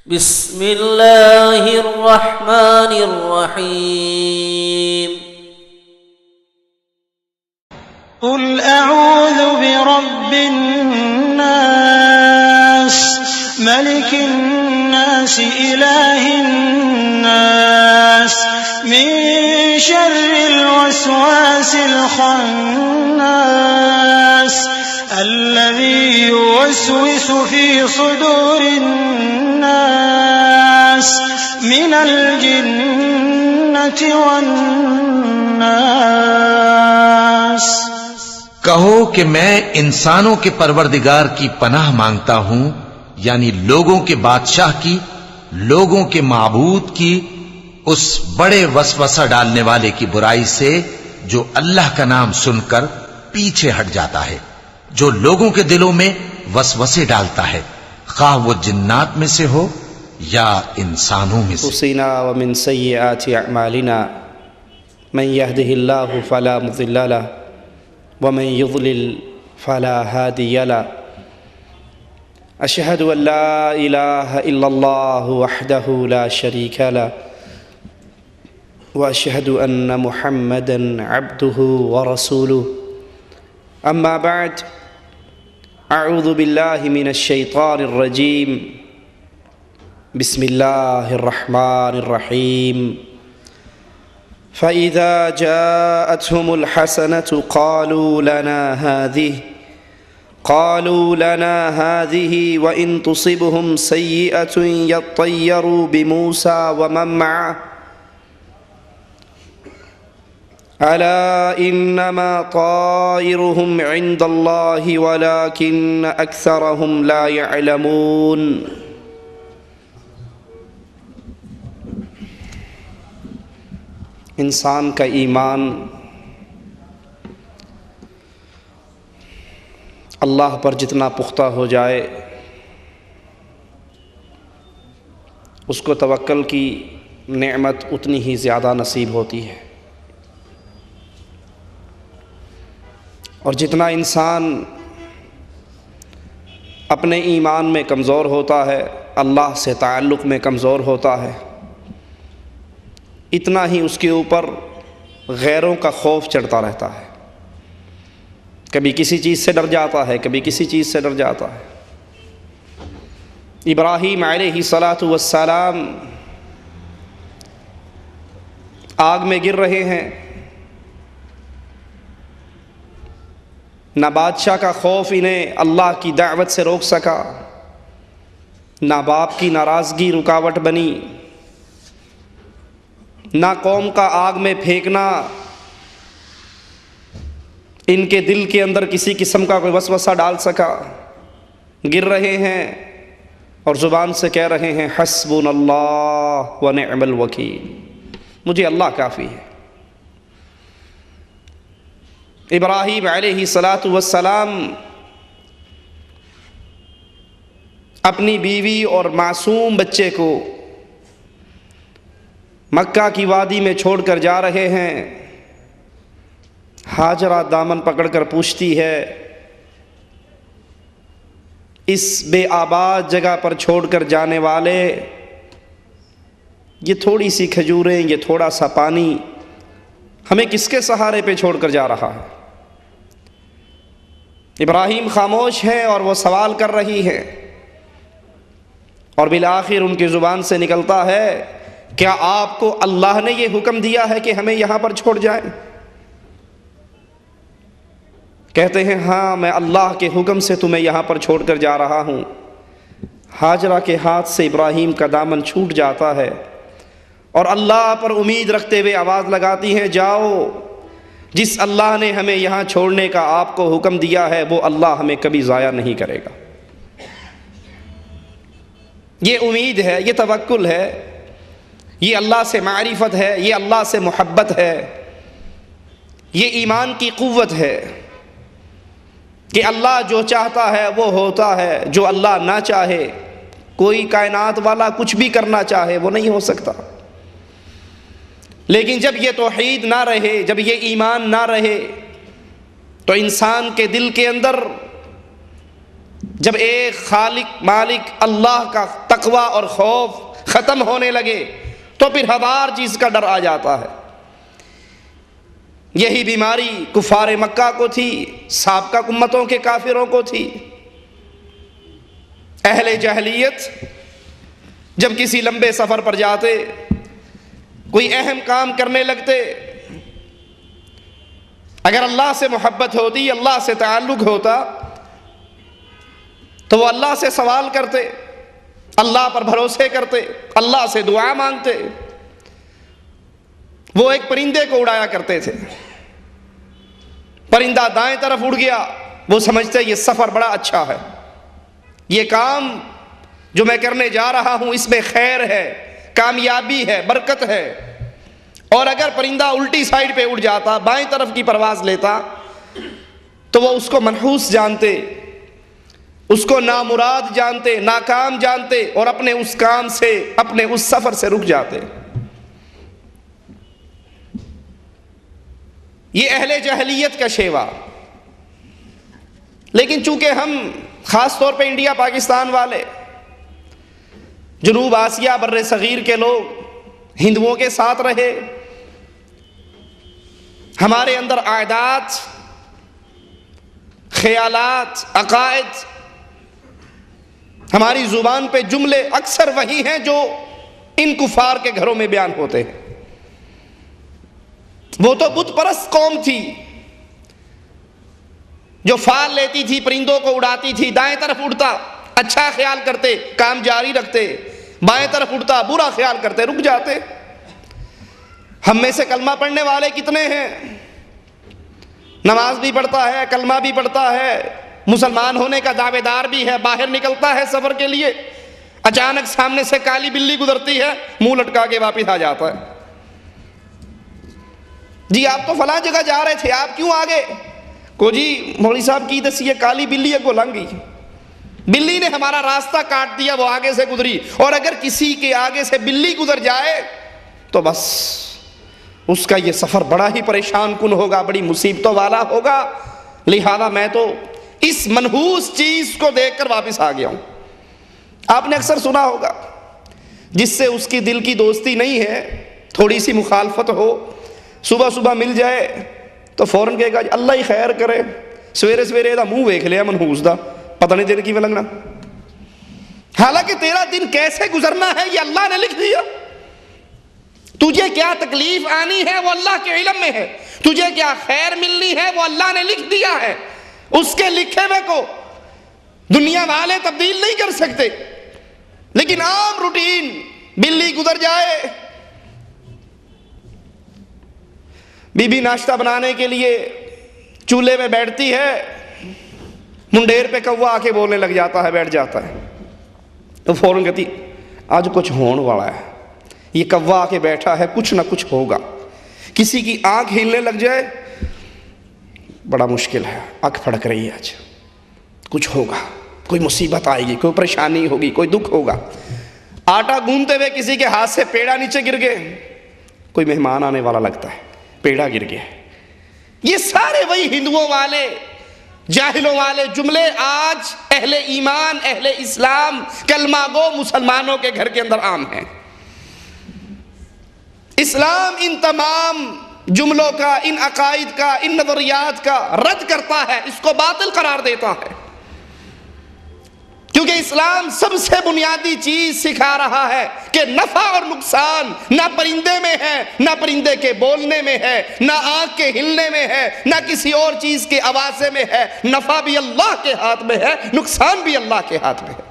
بسم اللہ الرحمن الرحیم قل اعوذ برب الناس ملك الناس اله الناس من شر الوسواس الخناس الذي يوسوس في صدور الناس من الجنة والناس۔ کہو کہ میں انسانوں کے پروردگار کی پناہ مانگتا ہوں، یعنی لوگوں کے بادشاہ کی، لوگوں کے معبود کی، اس بڑے وسوسہ ڈالنے والے کی برائی سے جو اللہ کا نام سن کر پیچھے ہٹ جاتا ہے، جو لوگوں کے دلوں میں وسوسے ڈالتا ہے، خواہ وہ جنات میں سے ہو یا انسانوں میں سے۔ أنفسنا ومن سيئات أعمالنا من يهده الله فلا مضل له ومن يضلل فلا هادي له أشهد أن لا إله إلا الله وحده لا شريك له وأشهد أن محمدا عبده ورسوله أما بعد أعوذ بالله من الشيطان الرجيم بسم الله الرحمن الرحيم فإذا جاءتهم الحسنة قالوا لنا هذه وإن تصبهم سيئة يطيروا بموسى ومن معه ألا إنما طائرهم عند الله ولكن أكثرهم لا يعلمون۔ انسان کا ایمان اللہ پر جتنا پختہ ہو جائے، اس کو توکل کی نعمت اتنی ہی زیادہ نصیب ہوتی ہے، اور جتنا انسان اپنے ایمان میں کمزور ہوتا ہے، اللہ سے تعلق میں کمزور ہوتا ہے، اتنا ہی اس کے اوپر غیروں کا خوف چڑھتا رہتا ہے، کبھی کسی چیز سے ڈر جاتا ہے، کبھی کسی چیز سے ڈر جاتا ہے۔ ابراہیم علیہ السلام آگ میں گر رہے ہیں، نہ بادشاہ کا خوف انہیں اللہ کی دعوت سے روک سکا، نہ باپ کی ناراضگی رکاوٹ بنی، نہ قوم کا آگ میں پھینکنا ان کے دل کے اندر کسی قسم کا کوئی وسوسہ ڈال سکا۔ گر رہے ہیں اور زبان سے کہہ رہے ہیں حسبنا اللہ ونعم الوکیل، مجھے اللہ کافی ہے۔ ابراہیم علیہ السلام اپنی بیوی اور معصوم بچے کو مکہ کی وادی میں چھوڑ کر جا رہے ہیں۔ ہاجرہ دامن پکڑ کر پوچھتی ہے، اس بے آباد جگہ پر چھوڑ کر جانے والے، یہ تھوڑی سی کھجوریں، یہ تھوڑا سا پانی ہمیں کس کے سہارے پہ چھوڑ کر جا رہا ہے؟ ابراہیم خاموش ہیں اور وہ سوال کر رہی ہے، اور بالآخر ان کی زبان سے نکلتا ہے، کیا آپ کو اللہ نے یہ حکم دیا ہے کہ ہمیں یہاں پر چھوڑ جائیں؟ کہتے ہیں ہاں، میں اللہ کے حکم سے تمہیں یہاں پر چھوڑ کر جا رہا ہوں۔ ہاجرہ کے ہاتھ سے ابراہیم کا دامن چھوٹ جاتا ہے، اور اللہ پر امید رکھتے ہوئے آواز لگاتی ہیں، جاؤ، جس اللہ نے ہمیں یہاں چھوڑنے کا آپ کو حکم دیا ہے وہ اللہ ہمیں کبھی ضائع نہیں کرے گا۔ یہ امید ہے، یہ توکل ہے، یہ اللہ سے معرفت ہے، یہ اللہ سے محبت ہے، یہ ایمان کی قوت ہے کہ اللہ جو چاہتا ہے وہ ہوتا ہے، جو اللہ نہ چاہے، کوئی کائنات والا کچھ بھی کرنا چاہے وہ نہیں ہو سکتا۔ لیکن جب یہ توحید نہ رہے، جب یہ ایمان نہ رہے، تو انسان کے دل کے اندر جب ایک خالق مالک اللہ کا تقوی اور خوف ختم ہونے لگے تو پھر ہر چیز کا ڈر آ جاتا ہے۔ یہی بیماری کفار مکہ کو تھی، سابقہ امتوں کے کافروں کو تھی۔ اہل جاہلیت جب کسی لمبے سفر پر جاتے، کوئی اہم کام کرنے لگتے، اگر اللہ سے محبت ہوتی، اللہ سے تعلق ہوتا، تو وہ اللہ سے سوال کرتے، اللہ پر بھروسے کرتے، اللہ سے دعا مانگتے۔ وہ ایک پرندے کو اڑایا کرتے تھے، پرندہ دائیں طرف اڑ گیا، وہ سمجھتے یہ سفر بڑا اچھا ہے، یہ کام جو میں کرنے جا رہا ہوں اس میں خیر ہے، کامیابی ہے، برکت ہے۔ اور اگر پرندہ الٹی سائیڈ پہ اڑ جاتا، بائیں طرف کی پرواز لیتا، تو وہ اس کو منحوس جانتے، اس کو نامراد جانتے، ناکام جانتے، اور اپنے اس کام سے، اپنے اس سفر سے رک جاتے۔ یہ اہل جاہلیت کا شیوا۔ لیکن چونکہ ہم خاص طور پہ انڈیا پاکستان والے، جنوب آسیہ بر صغیر کے لوگ ہندوؤں کے ساتھ رہے، ہمارے اندر عادات، خیالات، عقائد، ہماری زبان پہ جملے اکثر وہی ہیں جو ان کفار کے گھروں میں بیان ہوتے ہیں۔ وہ تو بت پرست قوم تھی جو فال لیتی تھی، پرندوں کو اڑاتی تھی، دائیں طرف اڑتا اچھا خیال کرتے، کام جاری رکھتے، بائیں طرف اڑتا برا خیال کرتے، رک جاتے۔ ہم میں سے کلمہ پڑھنے والے کتنے ہیں؟ نماز بھی پڑھتا ہے، کلمہ بھی پڑھتا ہے، مسلمان ہونے کا دعوے دار بھی ہے، باہر نکلتا ہے سفر کے لیے، اچانک سامنے سے کالی بلی گزرتی ہے، منہ لٹکا کے واپس آ جاتا ہے۔ جی آپ تو فلاں جگہ جا رہے تھے، آپ کیوں آ گئے؟ کو جی مولوی صاحب کی دسی یہ کالی بلی ہے کو لنگ گئی، بلی نے ہمارا راستہ کاٹ دیا، وہ آگے سے گزری۔ اور اگر کسی کے آگے سے بلی گزر جائے تو بس اس کا یہ سفر بڑا ہی پریشان کن ہوگا، بڑی مصیبتوں والا ہوگا۔ لہذا میں تو اس منحوس چیز کو دیکھ کر واپس آ گیا ہوں۔ آپ نے اکثر سنا ہوگا، جس سے اس کی دل کی دوستی نہیں ہے، تھوڑی سی مخالفت ہو، صبح صبح مل جائے تو فوراً کہے گا اللہ ہی خیر کرے، سویرے سویرے دا منہ ویکھ لیا منحوس دا، پتہ نہیں دن کی میں لگنا۔ حالانکہ تیرا دن کیسے گزرنا ہے یہ اللہ نے لکھ دیا، تجھے کیا تکلیف آنی ہے وہ اللہ کے علم میں ہے، تجھے کیا خیر ملنی ہے وہ اللہ نے لکھ دیا ہے۔ اس کے لکھے ہوئے کو دنیا والے تبدیل نہیں کر سکتے۔ لیکن عام روٹین، بلی گزر جائے، بی بی ناشتہ بنانے کے لیے چولہے میں بیٹھتی ہے، منڈیر پہ کوا آ کے بولنے لگ جاتا ہے، بیٹھ جاتا ہے، تو فوراً کہتی آج کچھ ہون والا ہے، یہ کوا آ کے بیٹھا ہے، کچھ نہ کچھ ہوگا۔ کسی کی آنکھ ہلنے لگ جائے بڑا مشکل ہے، آنکھ پھڑک رہی ہے، آج کچھ ہوگا، کوئی مصیبت آئے گی، کوئی پریشانی ہوگی، کوئی دکھ ہوگا۔ آٹا گوندتے ہوئے کسی کے ہاتھ سے پیڑا نیچے گر گئے، کوئی مہمان آنے والا لگتا ہے، پیڑا گر گیا۔ یہ سارے وہی ہندوؤں والے، جاہلوں والے جملے آج اہل ایمان، اہل اسلام، کلمہ گو مسلمانوں کے گھر کے اندر عام ہیں۔ اسلام ان تمام جملوں کا، ان عقائد کا، ان نظریات کا رد کرتا ہے، اس کو باطل قرار دیتا ہے، کیونکہ اسلام سب سے بنیادی چیز سکھا رہا ہے کہ نفع اور نقصان نہ پرندے میں ہے، نہ پرندے کے بولنے میں ہے، نہ آنکھ کے ہلنے میں ہے، نہ کسی اور چیز کے آوازے میں ہے۔ نفع بھی اللہ کے ہاتھ میں ہے، نقصان بھی اللہ کے ہاتھ میں ہے۔